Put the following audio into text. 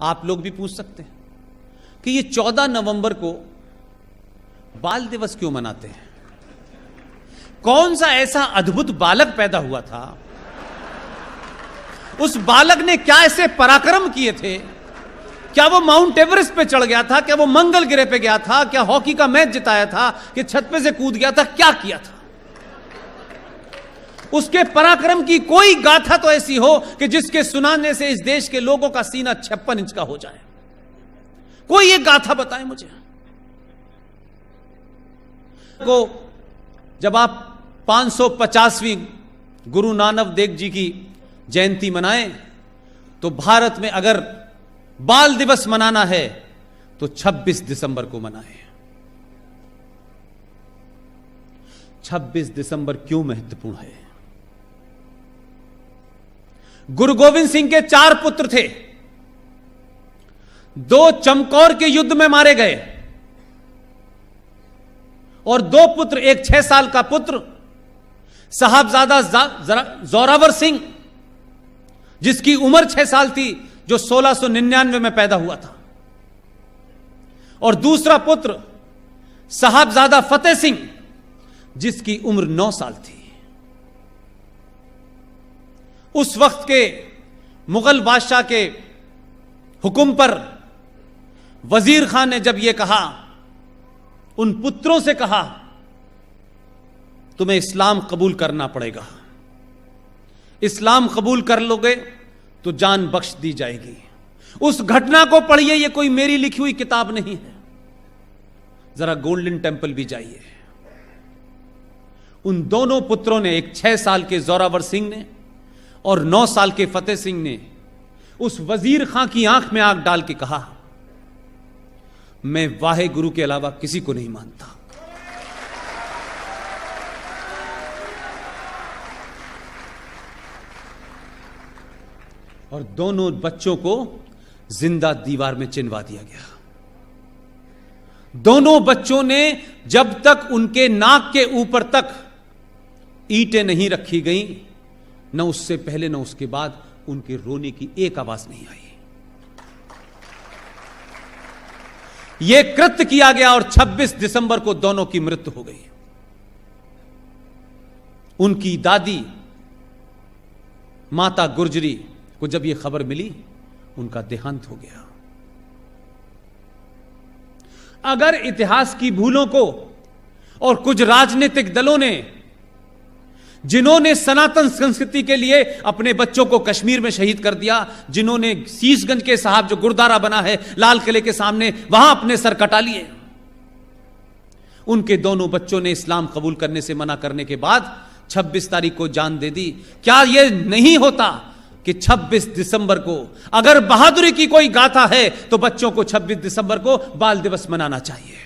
आप लोग भी पूछ सकते हैं कि ये 14 नवंबर को बाल दिवस क्यों मनाते हैं? कौन सा ऐसा अद्भुत बालक पैदा हुआ था? उस बालक ने क्या ऐसे पराक्रम किए थे? क्या वो माउंट एवरेस्ट पे चढ़ गया था? क्या वो मंगल ग्रह पे गया था? क्या हॉकी का मैच जिताया था? कि छत पे से कूद गया था? क्या किया था? उसके पराक्रम की कोई गाथा तो ऐसी हो कि जिसके सुनाने से इस देश के लोगों का सीना 56 इंच का हो जाए। कोई एक गाथा बताएं मुझे। को जब आप 550वीं गुरु नानक देव जी की जयंती मनाएं तो भारत में अगर बाल दिवस मनाना है तो 26 दिसंबर को मनाएं। 26 दिसंबर क्यों महत्वपूर्ण है? गुरु गोविंद सिंह के 4 पुत्र थे। 2 चमकौर के युद्ध में मारे गए और 2 पुत्र, एक 6 साल का पुत्र साहबजादा जोरावर सिंह जिसकी उम्र 6 साल थी, जो 1699 में पैदा हुआ था, और दूसरा पुत्र साहबजादा फतेह सिंह जिसकी उम्र 9 साल थी। उस वक्त के मुगल बादशाह के हुक्म पर वजीर खान ने जब यह कहा, उन पुत्रों से कहा, तुम्हें इस्लाम कबूल करना पड़ेगा, इस्लाम कबूल कर लोगे तो जान बख्श दी जाएगी। उस घटना को पढ़िए, यह कोई मेरी लिखी हुई किताब नहीं है। जरा गोल्डन टेंपल भी जाइए। उन दोनों पुत्रों ने, एक 6 साल के जोरावर सिंह ने और 9 साल के फतेह सिंह ने, उस वजीर खां की आंख में आंख डाल के कहा, मैं वाहे गुरु के अलावा किसी को नहीं मानता। और दोनों बच्चों को जिंदा दीवार में चिनवा दिया गया। दोनों बच्चों ने, जब तक उनके नाक के ऊपर तक ईंटें नहीं रखी गईं, न उससे पहले न उसके बाद उनके रोने की एक आवाज नहीं आई। यह कृत्य किया गया और 26 दिसंबर को दोनों की मृत्यु हो गई। उनकी दादी माता गुर्जरी को जब यह खबर मिली, उनका देहांत हो गया। अगर इतिहास की भूलों को और कुछ राजनीतिक दलों ने, जिन्होंने सनातन संस्कृति के लिए अपने बच्चों को कश्मीर में शहीद कर दिया, जिन्होंने शीशगंज के साहब जो गुरुद्वारा बना है लाल किले के सामने, वहां अपने सर कटा लिए, उनके दोनों बच्चों ने इस्लाम कबूल करने से मना करने के बाद 26 तारीख को जान दे दी। क्या यह नहीं होता कि 26 दिसंबर को अगर बहादुरी की कोई गाथा है तो बच्चों को 26 दिसंबर को बाल दिवस मनाना चाहिए?